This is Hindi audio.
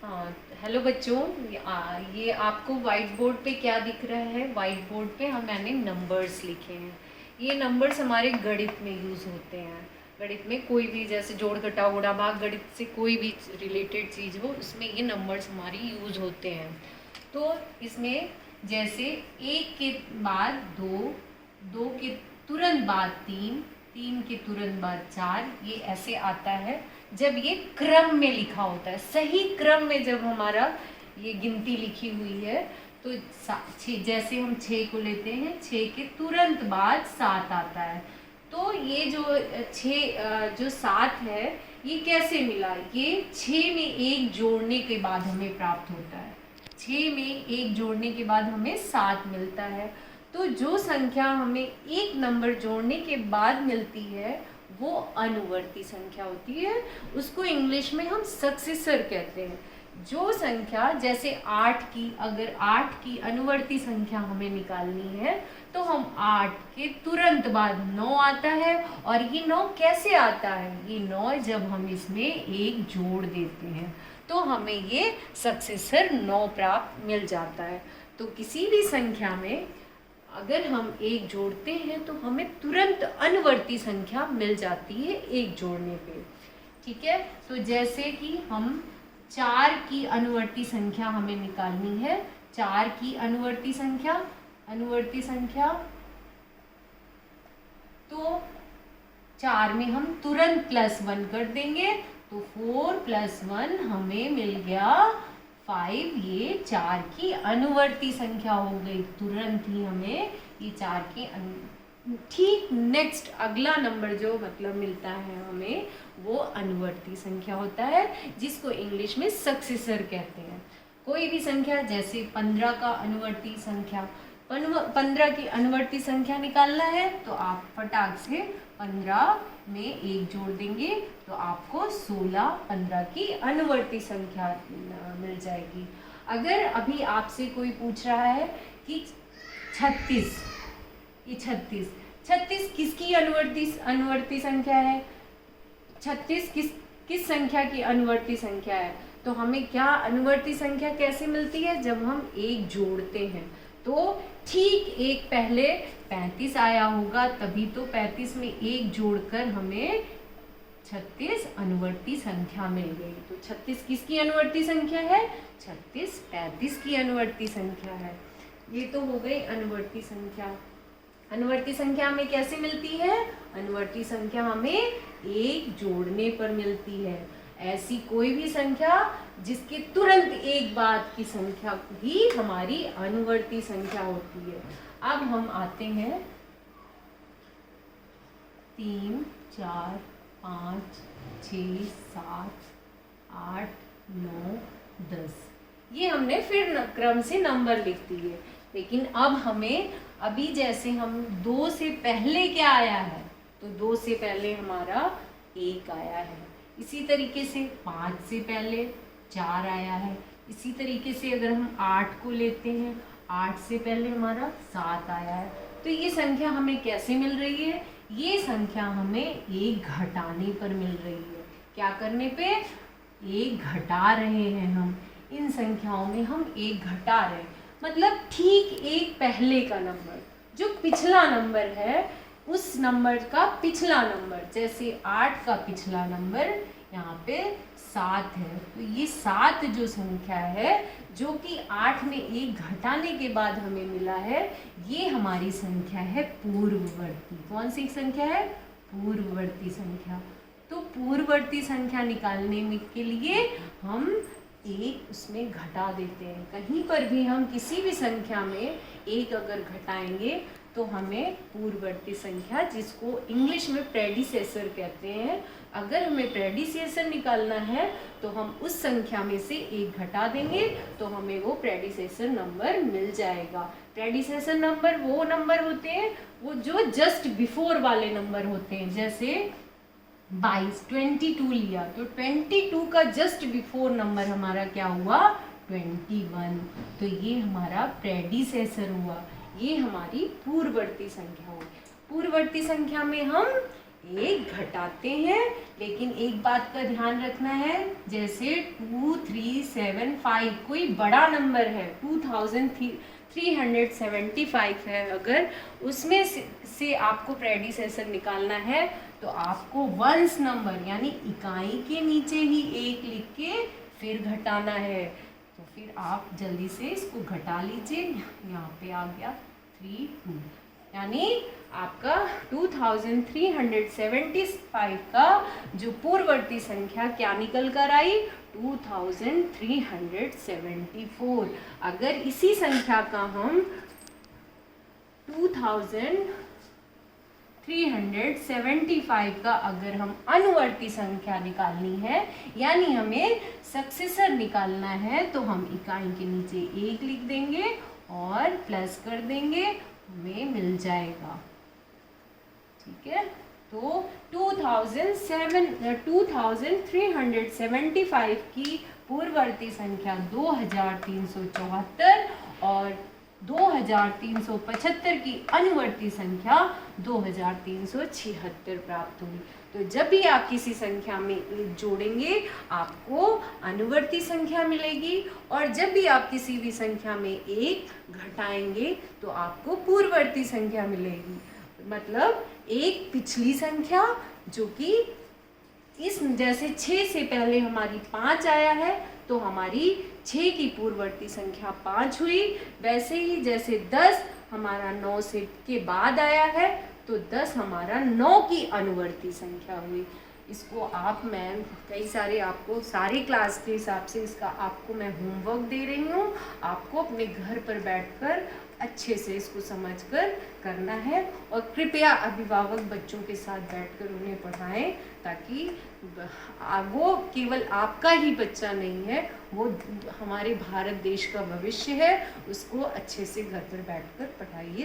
हाँ, हेलो बच्चों। ये आपको व्हाइट बोर्ड पे क्या दिख रहा है? व्हाइट बोर्ड पे मैंने नंबर्स लिखे हैं। ये नंबर्स हमारे गणित में यूज़ होते हैं। गणित में कोई भी, जैसे जोड़ घटाव गुणा भाग, गणित से कोई भी रिलेटेड चीज़ हो, उसमें ये नंबर्स हमारी यूज़ होते हैं। तो इसमें जैसे एक के बाद दो, दो के तुरंत बाद तीन, तीन के तुरंत बाद चार, ये ऐसे आता है जब ये क्रम में लिखा होता है। सही क्रम में जब हमारा ये गिनती लिखी हुई है तो जैसे हम 6 को लेते हैं, 6 के तुरंत बाद 7 आता है। तो ये जो 6 जो 7 है, ये कैसे मिला? ये 6 में एक जोड़ने के बाद हमें प्राप्त होता है। 6 में एक जोड़ने के बाद हमें 7 मिलता है। तो जो संख्या हमें एक नंबर जोड़ने के बाद मिलती है वो अनुवर्ती संख्या होती है। उसको इंग्लिश में हम सक्सेसर कहते हैं। जो संख्या जैसे 8 की, अगर 8 की अनुवर्ती संख्या हमें निकालनी है तो हम 8 के तुरंत बाद 9 आता है। और ये 9 कैसे आता है? ये 9 जब हम इसमें एक जोड़ देते हैं तो हमें ये सक्सेसर 9 प्राप्त मिल जाता है। तो किसी भी संख्या में अगर हम एक जोड़ते हैं तो हमें तुरंत अनुवर्ती संख्या मिल जाती है एक जोड़ने पे। ठीक है, तो जैसे कि हम 4 की अनुवर्ती संख्या हमें निकालनी है। 4 की अनुवर्ती संख्या तो 4 में हम तुरंत +1 कर देंगे तो 4 + 1 हमें मिल गया 5। ये 4 की अनुवर्ती संख्या हो गई। तुरंत ही हमें ये 4 की ठीक नेक्स्ट अगला नंबर जो मतलब मिलता है हमें, वो अनुवर्ती संख्या होता है, जिसको इंग्लिश में सक्सेसर कहते हैं। कोई भी संख्या, जैसे 15 का अनुवर्ती संख्या, 15 की अनुवर्ती संख्या निकालना है तो आप फटाक से 15 में एक जोड़ देंगे तो आपको 16 15 की अनुवर्ती संख्या मिल जाएगी। अगर अभी आपसे कोई पूछ रहा है कि 36, ये 36 किसकी अनुवर्ती संख्या है? 36 किस संख्या की अनुवर्ती संख्या है? तो हमें क्या अनुवर्ती संख्या कैसे मिलती है? जब हम एक जोड़ते हैं तो ठीक एक पहले 35 आया होगा, तभी तो 35 में एक जोड़कर हमें 36 अनुवर्ती संख्या मिल गई। तो 36 किसकी अनुवर्ती संख्या है? 36 35 की अनुवर्ती संख्या है। ये तो हो गई अनुवर्ती संख्या। अनुवर्ती संख्या हमें कैसे मिलती है? अनुवर्ती संख्या हमें एक जोड़ने पर मिलती है। ऐसी कोई भी संख्या जिसके तुरंत एक बाद की संख्या ही हमारी अनुवर्ती संख्या होती है। अब हम आते हैं 3 4 5 6 7 8 9 10, ये हमने फिर क्रम से नंबर लिख दिए। लेकिन अब हमें, अभी जैसे हम 2 से पहले क्या आया है, तो 2 से पहले हमारा 1 आया है। इसी तरीके से 5 से पहले 4 आया है। इसी तरीके से अगर हम 8 को लेते हैं, 8 से पहले हमारा 7 आया है। तो ये संख्या हमें कैसे मिल रही है? ये संख्या हमें एक घटाने पर मिल रही है। क्या करने पे? एक घटा रहे हैं हम। इन संख्याओं में हम एक घटा रहे हैं, मतलब ठीक एक पहले का नंबर, जो पिछला नंबर है, उस नंबर का पिछला नंबर। जैसे 8 का पिछला नंबर यहाँ पे 7 है, तो ये 7 जो संख्या है, जो कि 8 में एक घटाने के बाद हमें मिला है, ये हमारी संख्या है पूर्ववर्ती। कौन सी संख्या है? पूर्ववर्ती संख्या। तो पूर्ववर्ती संख्या निकालने के लिए हम एक उसमें घटा देते हैं। कहीं पर भी हम किसी भी संख्या में एक अगर घटाएंगे तो हमें पूर्ववर्ती संख्या, जिसको इंग्लिश में प्रेडिसेसर कहते हैं, अगर हमें प्रेडिसेसर निकालना है तो हम उस संख्या में से एक घटा देंगे तो हमें वो प्रेडिसेसर नंबर मिल जाएगा। प्रेडिसेसर नंबर वो नंबर होते हैं वो जो जस्ट बिफोर वाले नंबर होते हैं। जैसे 22 लिया तो 22 का जस्ट बिफोर नंबर हमारा क्या हुआ? 21। तो ये हमारा प्रेडिसेसर हुआ, ये हमारी पूर्ववर्ती संख्या हुई। पूर्ववर्ती संख्या में हम एक घटाते हैं, लेकिन एक बात का ध्यान रखना है, जैसे 2375 कोई बड़ा नंबर है, 2375 है, अगर उसमें से आपको प्रेडिसेसर निकालना है तो आपको वंस नंबर यानी इकाई के नीचे ही एक लिख के फिर घटाना है। तो फिर आप जल्दी से इसको घटा लीजिए, यहाँ पे आ गया 32, यानी आपका 2375 का जो पूर्ववर्ती संख्या क्या निकल कर आई, 2374। अगर इसी संख्या का हम 2375 का अगर हम अनुवर्ती संख्या निकालनी है, यानी हमें सक्सेसर निकालना है, तो हम इकाई के नीचे एक लिख देंगे और प्लस कर देंगे, हमें मिल जाएगा। ठीक है, तो 2375 की पूर्ववर्ती संख्या 2374 और 2375 की अनुवर्ती संख्या 2376 प्राप्त हुई। तो जब भी आप किसी संख्या में एक जोड़ेंगे आपको अनुवर्ती संख्या मिलेगी, और जब भी आप किसी भी संख्या में एक घटाएंगे तो आपको पूर्ववर्ती संख्या मिलेगी। मतलब एक पिछली संख्या जो कि इस जैसे 6 से पहले हमारी 5 आया है, तो हमारी 6 की पूर्ववर्ती संख्या 5 हुई। वैसे ही जैसे 10 हमारा 9 से के बाद आया है, तो 10 हमारा 9 की अनुवर्ती संख्या हुई। इसको मैं कई सारे आपको सारे क्लास के हिसाब से इसका आपको मैं होमवर्क दे रही हूँ। आपको अपने घर पर बैठकर अच्छे से इसको समझकर करना है, और कृपया अभिभावक बच्चों के साथ बैठकर उन्हें पढ़ाएं, ताकि वो केवल आपका ही बच्चा नहीं है, वो हमारे भारत देश का भविष्य है। उसको अच्छे से घर पर बैठकर पढ़ाइए।